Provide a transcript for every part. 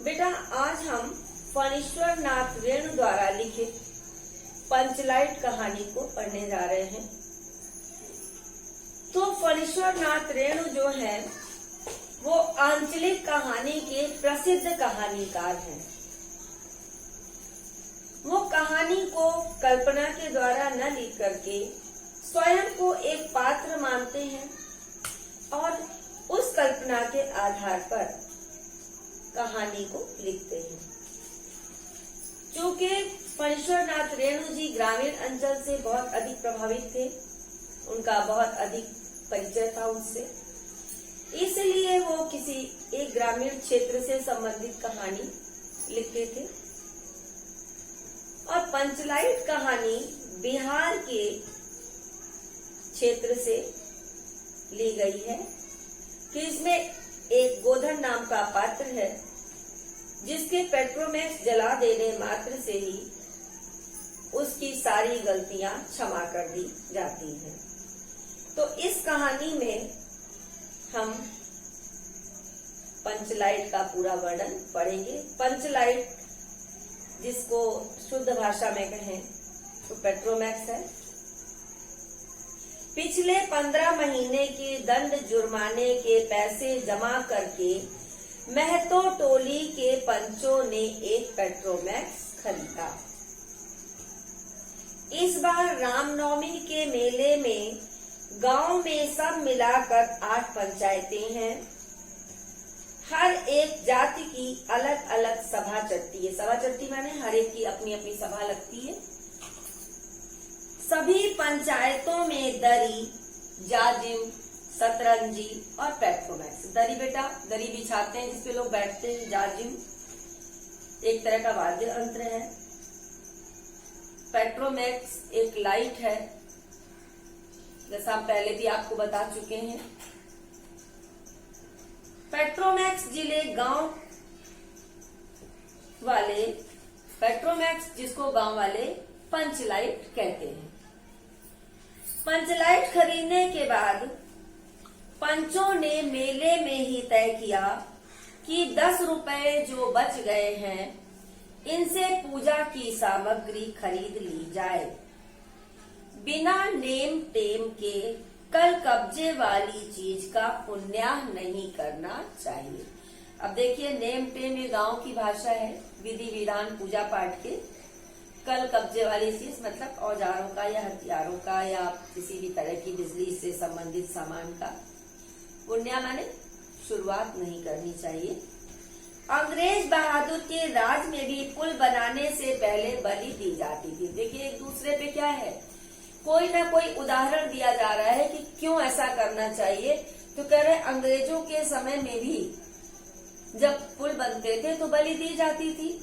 बेटा आज हम फणीश्वर नाथ रेणु द्वारा लिखित पंचलाइट कहानी को पढ़ने जा रहे हैं। तो फणीश्वर नाथ रेणु जो है वो आंचलिक कहानी के प्रसिद्ध कहानीकार हैं। वो कहानी को कल्पना के द्वारा न लिख करके स्वयं को एक पात्र मानते हैं और उस कल्पना के आधार पर कहानी को लिखते हैं। चूंकि फणीश्वर नाथ रेणु जी ग्रामीण अंचल से बहुत अधिक प्रभावित थे, उनका बहुत अधिक परिचय था उससे, इसलिए वो किसी एक ग्रामीण क्षेत्र से संबंधित कहानी लिखते थे। और पंचलाइट कहानी बिहार के क्षेत्र से ली गई है कि इसमें एक गोधन नाम का पात्र है जिसके पेट्रोमैक्स जला देने मात्र से ही उसकी सारी गलतियां क्षमा कर दी जाती हैं। तो इस कहानी में हम पंचलाइट का पूरा वर्णन पढ़ेंगे। पंचलाइट जिसको शुद्ध भाषा में कहें तो पेट्रोमैक्स है। पिछले 15 महीने के दंड जुर्माने के पैसे जमा करके महतो टोली के पंचों ने एक पेट्रोमैक्स खरीदा। इस बार रामनवमी के मेले में गांव में सब मिलाकर 8 पंचायतें हैं। हर एक जाति की अलग अलग सभा चलती है। सभा चलती माने हर एक की अपनी अपनी सभा लगती है। सभी पंचायतों में दरी, जाजिम, सतरंजी और पेट्रोमैक्स। दरी बेटा दरी बिछाते हैं जिसपे लोग बैठते हैं। जाजिम एक तरह का वाद्य यंत्र है। पेट्रोमैक्स एक लाइट है, जैसा हम पहले भी आपको बता चुके हैं। पेट्रोमैक्स जिले गांव वाले पेट्रोमैक्स जिसको गांव वाले पंचलाइट कहते हैं। पंचलाइट खरीदने के बाद पंचों ने मेले में ही तय किया कि 10 रुपए जो बच गए हैं इनसे पूजा की सामग्री खरीद ली जाए। बिना नेम टेम के कल कब्जे वाली चीज का पुण्याह नहीं करना चाहिए। अब देखिए नेम टेम ये गांव की भाषा है, विधि विधान पूजा पाठ के। कल कब्जे वाली चीज मतलब औजारों का या हथियारों का या किसी भी तरह की बिजली से संबंधित सामान का। पुण्य माने शुरुआत नहीं करनी चाहिए। अंग्रेज बहादुर के राज में भी पुल बनाने से पहले बलि दी जाती थी। देखिए एक दूसरे पे क्या है, कोई ना कोई उदाहरण दिया जा रहा है कि क्यों ऐसा करना चाहिए। तो कह रहे अंग्रेजों के समय में भी जब पुल बनते थे तो बलि दी जाती थी।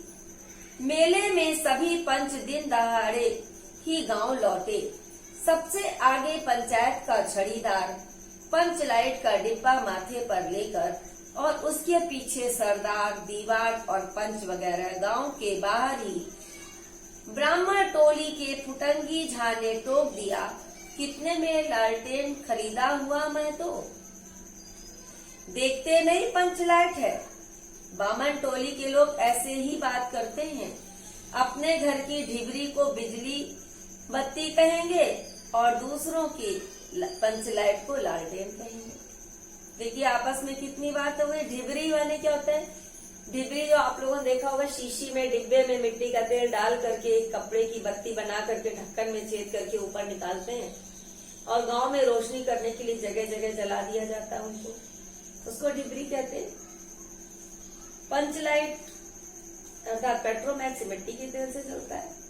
मेले में सभी पंच दिन दहाड़े ही गांव लौटे। सबसे आगे पंचायत का छड़ीदार पंचलाइट का डिब्बा माथे पर लेकर और उसके पीछे सरदार, दीवार और पंच वगैरह गांव के बाहर ही ब्राह्मण टोली के फुटंगी झा ने टोक दिया, कितने में लालटेन खरीदा हुआ मैं तो। देखते नहीं पंचलाइट है। बामन टोली के लोग ऐसे ही बात करते हैं। अपने घर की ढिबरी को बिजली बत्ती कहेंगे और दूसरों की पंचलाइट को लालटेन कहेंगे। देखिए आपस में कितनी बात हो गई। ढिबरी वाले क्या होता है, ढिबरी जो आप लोगों ने देखा होगा, शीशी में डिब्बे में मिट्टी का तेल डाल करके कपड़े की बत्ती बना करके ढक्कन में छेद करके ऊपर निकालते हैं और गांव में रोशनी करने के लिए जगह जगह जला दिया जाता है उनको, उसको ढिबरी कहते हैं। पंचलाइट अर्थात पेट्रोमैक्स मिट्टी के तेल से चलता है।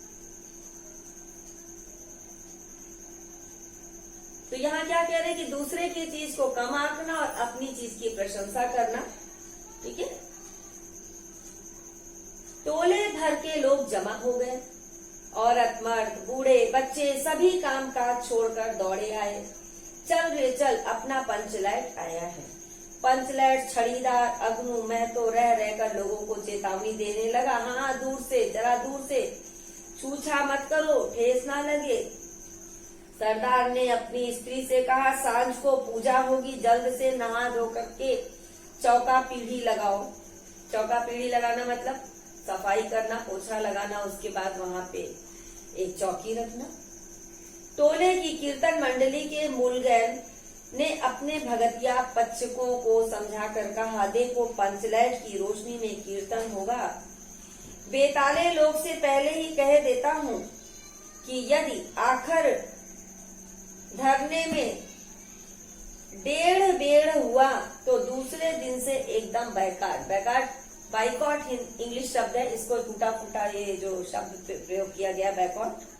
तो यहाँ क्या कह रहे हैं कि दूसरे की चीज को कम आंकना और अपनी चीज की प्रशंसा करना। ठीक है। टोले भर के लोग जमा हो गए। औरत, मर्द, बूढ़े, बच्चे सभी काम काज छोड़कर दौड़े आए। चल रे चल, अपना पंचलाइट आया है। पंचलाइट छड़ीदार अग्नू महतो रह रहकर लोगों को चेतावनी देने लगा। हाँ दूर से, जरा दूर से, छूछा मत करो, ठेस ना लगे। सरदार ने अपनी स्त्री से कहा, सांझ को पूजा होगी, जल्द से नहा धो करके चौका पीढ़ी लगाओ। चौका पीढ़ी लगाना मतलब सफाई करना, पोछा लगाना, उसके बाद वहां पे एक चौकी रखना। टोले की कीर्तन मंडली के मूलगैन ने अपने भगतिया पक्षकों को समझाकर कहा, देखो पंचलाइट की रोशनी में कीर्तन होगा। बेताले लोग से पहले ही कह देता हूँ कि यदि आखिर धरने में डेढ़ बेड़ हुआ तो दूसरे दिन से एकदम बाइकॉट इंग्लिश शब्द है, इसको टूटा फूटा ये जो शब्द प्रयोग किया गया बाइकॉट।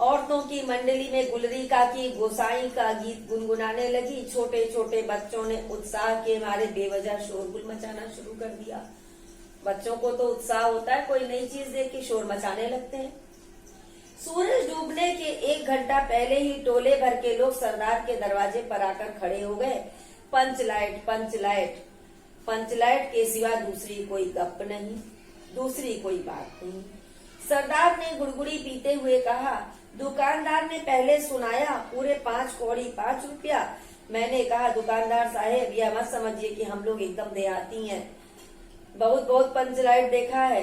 औरतों की मंडली में गुलरी का की गोसाई का गीत गुनगुनाने लगी। छोटे छोटे बच्चों ने उत्साह के मारे बेवजह शोरगुल मचाना शुरू कर दिया। बच्चों को तो उत्साह होता है, कोई नई चीज देख के शोर मचाने लगते हैं। सूरज डूबने के 1 घंटा पहले ही टोले भर के लोग सरदार के दरवाजे पर आकर खड़े हो गए। पंचलाइट पंचलाइट पंचलाइट के सिवा दूसरी कोई गप नहीं, दूसरी कोई बात नहीं। सरदार ने गुड़गुड़ी पीते हुए कहा, दुकानदार ने पहले सुनाया पूरे 5 कौड़ी 5 रुपया। मैंने कहा, दुकानदार साहेब यह मत समझिए कि हम लोग एकदम देहाती हैं, बहुत बहुत पंचलाइट देखा है।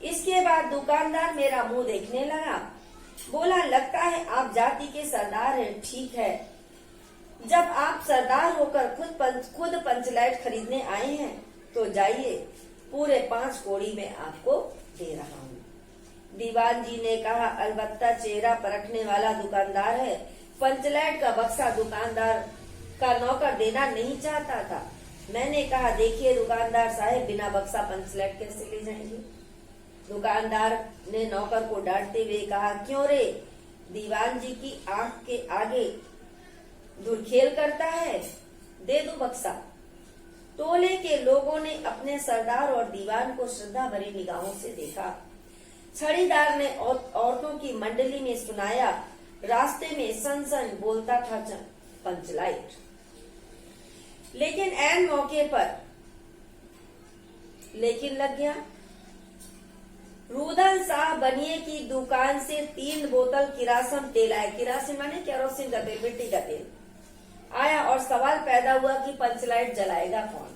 इसके बाद दुकानदार मेरा मुंह देखने लगा, बोला, लगता है आप जाति के सरदार हैं। ठीक है, जब आप सरदार होकर खुद पंचलाइट खरीदने आए हैं तो जाइए, पूरे 5 कौड़ी में आपको दे रहा हूँ। दीवान जी ने कहा, अलबत्ता चेहरा परखने वाला दुकानदार है। पंचलाइट का बक्सा दुकानदार का नौकर देना नहीं चाहता था। मैंने कहा, देखिए दुकानदार साहब, बिना बक्सा पंचलाइट कैसे ले जाएंगे। दुकानदार ने नौकर को डांटते हुए कहा, क्यों रे, दीवान जी की आंख के आगे दुर्खेल करता है, दे दो बक्सा। टोले के लोगों ने अपने सरदार और दीवान को श्रद्धा भरी निगाहों से देखा। छड़ीदार ने औरतों की मंडली में सुनाया, रास्ते में सन सन बोलता था पंचलाइट। लेकिन ऐन मौके पर लेकिन लग गया। रुदल शाह बनिए की दुकान से 3 बोतल किरासन तेल आया। किरासन माने केरोसिन का तेल, मिट्टी का तेल आया और सवाल पैदा हुआ कि पंचलाइट जलाएगा कौन।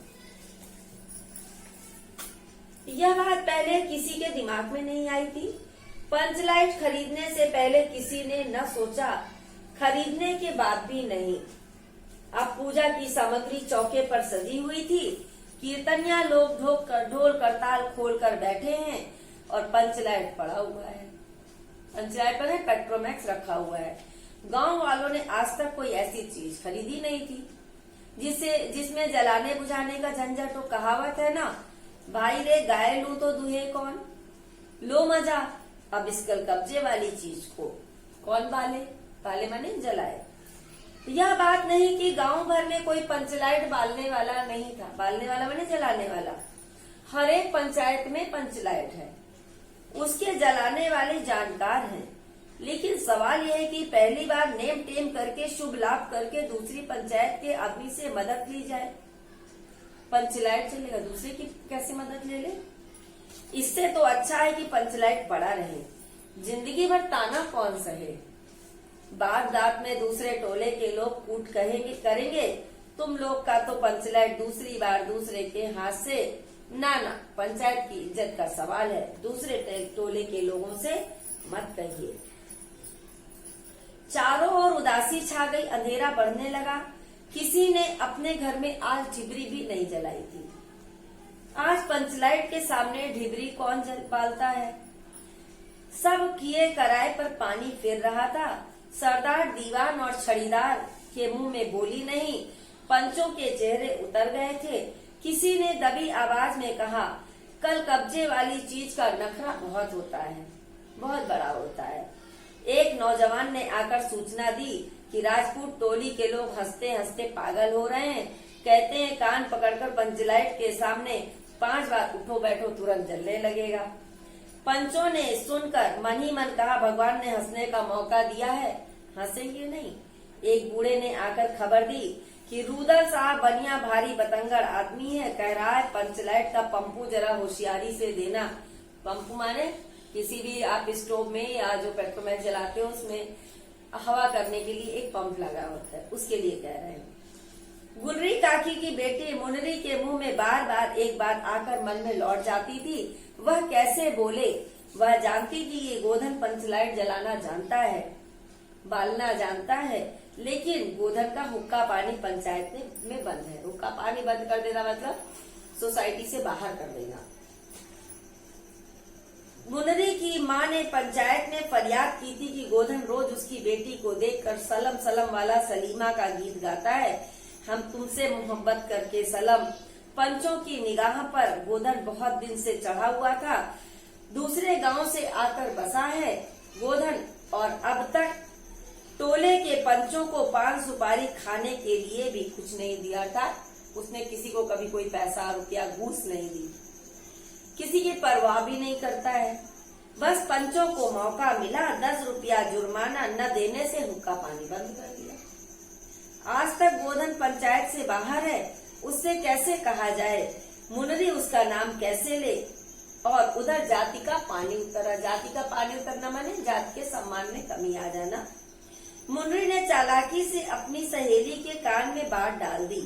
यह बात पहले किसी के दिमाग में नहीं आई थी। पंचलाइट खरीदने से पहले किसी ने न सोचा, खरीदने के बाद भी नहीं। अब पूजा की सामग्री चौके पर सजी हुई थी। कीर्तनिया लोग ढोल करताल खोल कर बैठे हैं और पंचलाइट पड़ा हुआ है। पंचलाइट पर पेट्रोमैक्स रखा हुआ है। गांव वालों ने आज तक कोई ऐसी चीज खरीदी नहीं थी जिसमें जलाने बुझाने का झंझट हो। कहावत है ना, भाई रे गाय लू तो दुहे कौन। लो मजा, अब इस कब्जे वाली चीज को कौन बाले, बाले माने जलाए। यह बात नहीं कि गांव भर में कोई पंचलाइट बालने वाला नहीं था। बालने वाला माने जलाने वाला। हर एक पंचायत में पंचलाइट है, उसके जलाने वाले जानकार हैं। लेकिन सवाल यह है कि पहली बार नेम टेम करके शुभ लाभ करके दूसरी पंचायत के आदमी से मदद ली जाए। पंचलाइट चलेगा, दूसरे की कैसे मदद ले ले। इससे तो अच्छा है कि पंचलाइट पड़ा रहे, जिंदगी भर ताना कौन सहे। बात बात में दूसरे टोले के लोग कूट करेंगे, तुम लोग का तो पंचलाइट दूसरी बार दूसरे के हाथ से। ना, पंचायत की इज्जत का सवाल है, दूसरे टोले के लोगों से मत कहिए। चारों ओर उदासी छा गई, अंधेरा बढ़ने लगा। किसी ने अपने घर में आज ढिबरी भी नहीं जलाई थी। आज पंचलाइट के सामने ढिबरी कौन बालता है। सब किए कराए पर पानी फिर रहा था। सरदार, दीवान और छड़ीदार के मुंह में बोली नहीं, पंचों के चेहरे उतर गए थे। किसी ने दबी आवाज में कहा, कल कब्जे वाली चीज का नखरा बहुत होता है, बहुत बड़ा होता है। एक नौजवान ने आकर सूचना दी कि राजपूत टोली के लोग हंसते हंसते पागल हो रहे हैं। कहते हैं कान पकड़कर पंचलाइट के सामने 5 बार उठो बैठो, तुरंत जलने लगेगा। पंचों ने सुनकर मन ही मन कहा, भगवान ने हंसने का मौका दिया है, हंसेंगे नहीं। एक बूढ़े ने आकर खबर दी कि रुदल साहब बनिया भारी बतंगड़ आदमी है, कह रहा है पंचलाइट का पंपू जरा होशियारी से देना। पंपू माने किसी भी आप स्टोव में या जो पेट्रोमैक्स जलाते हो उसमें हवा करने के लिए एक पंप लगा होता है, उसके लिए कह रहे हैं। गुलरी काकी की बेटी मुनरी के मुंह में बार बार एक बात आकर मन में लौट जाती थी। वह कैसे बोले। वह जानती थी ये गोधन पंचलाइट जलाना जानता है, बालना जानता है, लेकिन गोधन का हुक्का पानी पंचायत में बंद है। हुक्का पानी बंद कर देना मतलब सोसाइटी से बाहर कर देना। मुनरी की माँ ने पंचायत में फरियाद की थी कि गोधन रोज उसकी बेटी को देखकर सलम सलम वाला सलीमा का गीत गाता है। हम तुमसे मोहब्बत करके सलम। पंचों की निगाह पर गोधन बहुत दिन से चढ़ा हुआ था। दूसरे गांव से आकर बसा है गोधन, और अब तक टोले के पंचों को पान सुपारी खाने के लिए भी कुछ नहीं दिया था। उसने किसी को कभी कोई पैसा रुपया घूस नहीं दी, किसी की परवाह भी नहीं करता है। बस पंचों को मौका मिला 10 रुपया जुर्माना न देने से हुक्का पानी बंद कर दिया। आज तक गोधन पंचायत से बाहर है, उससे कैसे कहा जाए, मुनरी उसका नाम कैसे ले। और उधर जाति का पानी उतरा। जाति का पानी उतरना माने जाति के सम्मान में कमी आ जाना। मुनरी ने चालाकी से अपनी सहेली के कान में बात डाल दी।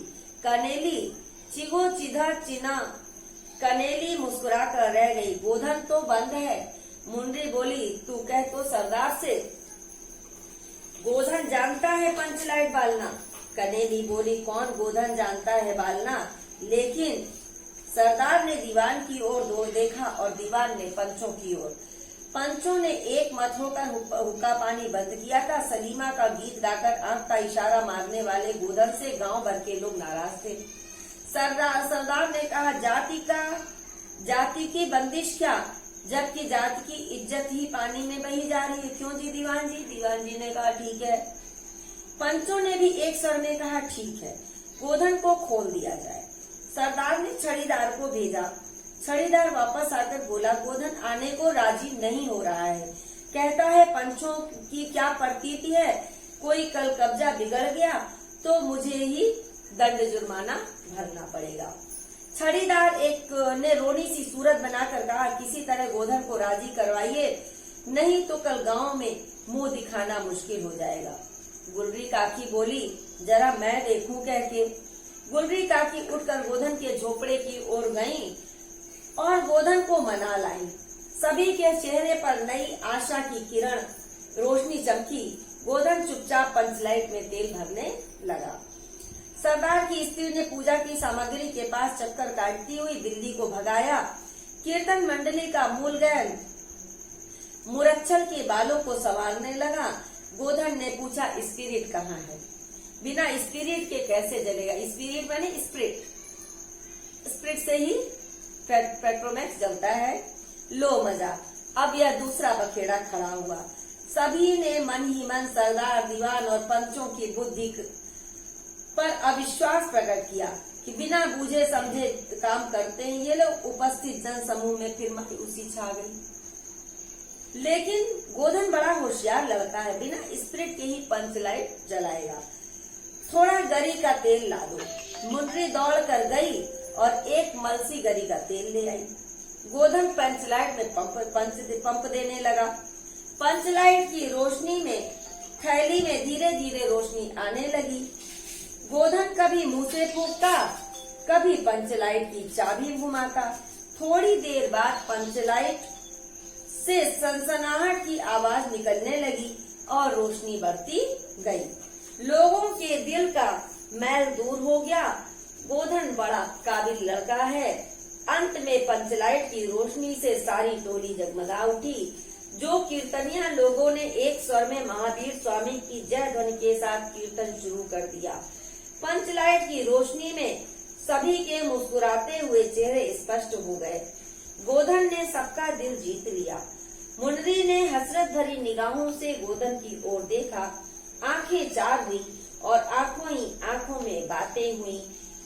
कनेली चिगो चिधा चिना। कनेली मुस्कुरा कर रह गई। गोधन तो बंद है। मुनरी बोली, तू कह तो सरदार से। गोधन जानता है पंचलाइट बालना। कनेली बोली, कौन गोधन जानता है बालना, लेकिन सरदार ने दीवान की ओर देखा और दीवान ने पंचों की ओर। पंचों ने एक मत होकर हुक्का पानी बंद किया था। सलीमा का गीत गाकर आंख का इशारा मारने वाले गोधन से गांव भर के लोग नाराज थे। सरदार ने कहा, जाति की बंदिश क्या, जबकि जाति की इज्जत ही पानी में बही जा रही है। क्यों जी दीवान जी? दीवान जी ने कहा, ठीक है। पंचों ने भी एक स्वर में कहा, ठीक है, गोधन को खोल दिया जाए। सरदार ने छड़ीदार को भेजा। छड़ीदार वापस आकर बोला, गोधन आने को राजी नहीं हो रहा है। कहता है पंचों की क्या प्रतीति है, कोई कल कब्जा बिगड़ गया तो मुझे ही दंड जुर्माना भरना पड़ेगा। छड़ीदार ने रोनी सी सूरत बनाकर कहा, किसी तरह गोधन को राजी करवाइए, नहीं तो कल गांव में मुंह दिखाना मुश्किल हो जाएगा। गुलरी काकी बोली, जरा मैं देखूं कह के। गुलरी काकी उठकर गोधन के झोपड़े की ओर गईं और गोधन को मना लाई। सभी के चेहरे पर नई आशा की किरण रोशनी चमकी। गोधन चुपचाप पंचलाइट में तेल भरने लगा। सरदार की स्त्री ने पूजा की सामग्री के पास चक्कर काटती हुई बिल्ली को भगाया। कीर्तन मंडली का मूल गायन मुरच्छल के बालों को संवारने लगा। गोधन ने पूछा, स्पिरिट कहाँ है? बिना स्पिरिट के कैसे जलेगा? स्पिरिट माने स्प्रिट, स्प्रिट से ही पेट्रोमैक्स जलता है। लो मजा। अब यह दूसरा बखेड़ा खड़ा हुआ। सभी ने मन ही मन सरदार, दीवान और पंचों की बुद्धि पर अविश्वास प्रकट किया कि बिना बूझे समझे काम करते हैं ये लोग। उपस्थित जन समूह में फिर मायूसी छा गई। लेकिन गोधन बड़ा होशियार लड़का है, बिना स्पिरिट के ही पंचलाइट जलाएगा। थोड़ा गरी का तेल ला दो। मुनरी दौड़ कर गई और एक मलसी गरी का तेल ले आई। गोधन पंचलाइट में पंप देने लगा। पंचलाइट की रोशनी में थैली में धीरे धीरे रोशनी आने लगी। गोधन कभी मुंह से फूंकता, कभी पंचलाइट की चाबी घुमाता। थोड़ी देर बाद पंचलाइट से सनसनाहट की आवाज निकलने लगी और रोशनी बढ़ती गई। लोगों के दिल का मैल दूर हो गया। गोधन बड़ा काबिल लड़का है। अंत में पंचलाइट की रोशनी से सारी टोली जगमगा उठी। जो कीर्तनिया लोगों ने एक स्वर में महावीर स्वामी की जय ध्वनि के साथ कीर्तन शुरू कर दिया। पंचलाइट की रोशनी में सभी के मुस्कुराते हुए चेहरे स्पष्ट हो गए। गोधन ने सबका दिल जीत लिया। मुनरी ने हसरत भरी निगाहों से गोधन की ओर देखा। आंखें चार हुई और आंखों ही आंखों में बातें हुई।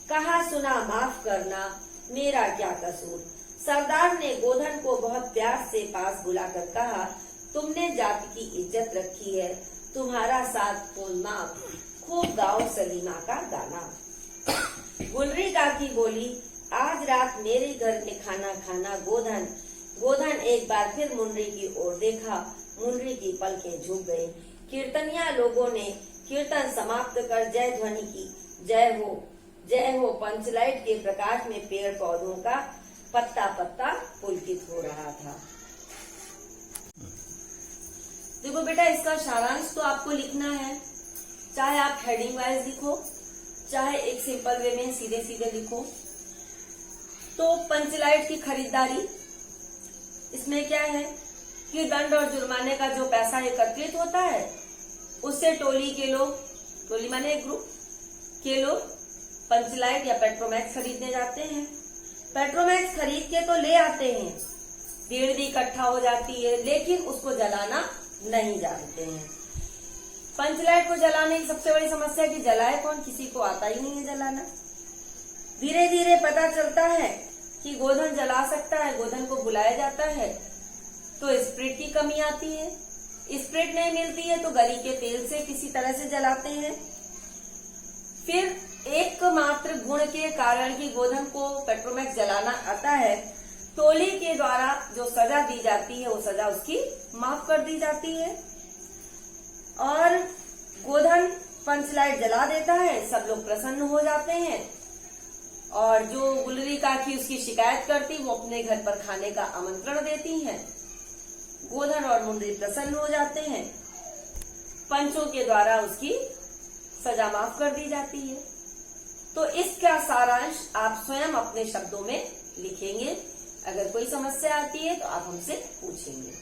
कहा, सुना माफ करना, मेरा क्या कसूर। सरदार ने गोधन को बहुत प्यार से पास बुलाकर कहा, तुमने जाति की इज्जत रखी है, तुम्हारा साथ फूल माफ, खूब गाओ सलीमा का गाना। गुलरी काकी बोली, आज रात मेरे घर में खाना खाना गोधन। गोधन एक बार फिर मुनरी की ओर देखा। मुनरी की पलकें झुक गई। कीर्तनिया लोगों ने कीर्तन समाप्त कर जय ध्वनि की। जय हो। जय हो पंचलाइट के प्रकाश में पेड़ पौधों का पत्ता पत्ता पुलकित हो रहा था। देखो बेटा, इसका सारांश तो आपको लिखना है, चाहे आप हेडिंग वाइज लिखो, चाहे एक सिंपल वे में सीधे सीधे लिखो। तो पंचलाइट की खरीदारी, इसमें क्या है कि दंड और जुर्माने का जो पैसा एकत्रित होता है उससे टोली के लोग, टोली माने एक ग्रुप के लोग पंचलाइट या पेट्रोमैक्स खरीदने जाते हैं। पेट्रोमैक्स खरीद के तो ले आते हैं, भीड़ भी इकट्ठा हो जाती है, लेकिन उसको जलाना नहीं जानते हैं। पंचलाइट को जलाने की सबसे बड़ी समस्या है कि जलाए कौन, किसी को आता ही नहीं है जलाना। धीरे धीरे पता चलता है कि गोधन जला सकता है, गोधन को बुलाया जाता है तो स्प्रिट की कमी आती है, स्प्रिट नहीं मिलती है तो गरी के तेल से किसी तरह से जलाते हैं। फिर एकमात्र गुण के कारण कि गोधन को पेट्रोमैक्स जलाना आता है, टोली के द्वारा जो सजा दी जाती है वो सजा उसकी माफ कर दी जाती है और गोधन पंचलाइट जला देता है। सब लोग प्रसन्न हो जाते हैं और जो गुलरी काकी उसकी शिकायत करती वो अपने घर पर खाने का आमंत्रण देती हैं। गोधन और मुंडरी प्रसन्न हो जाते हैं, पंचों के द्वारा उसकी सजा माफ कर दी जाती है। तो इसका सारांश आप स्वयं अपने शब्दों में लिखेंगे। अगर कोई समस्या आती है तो आप हमसे पूछेंगे।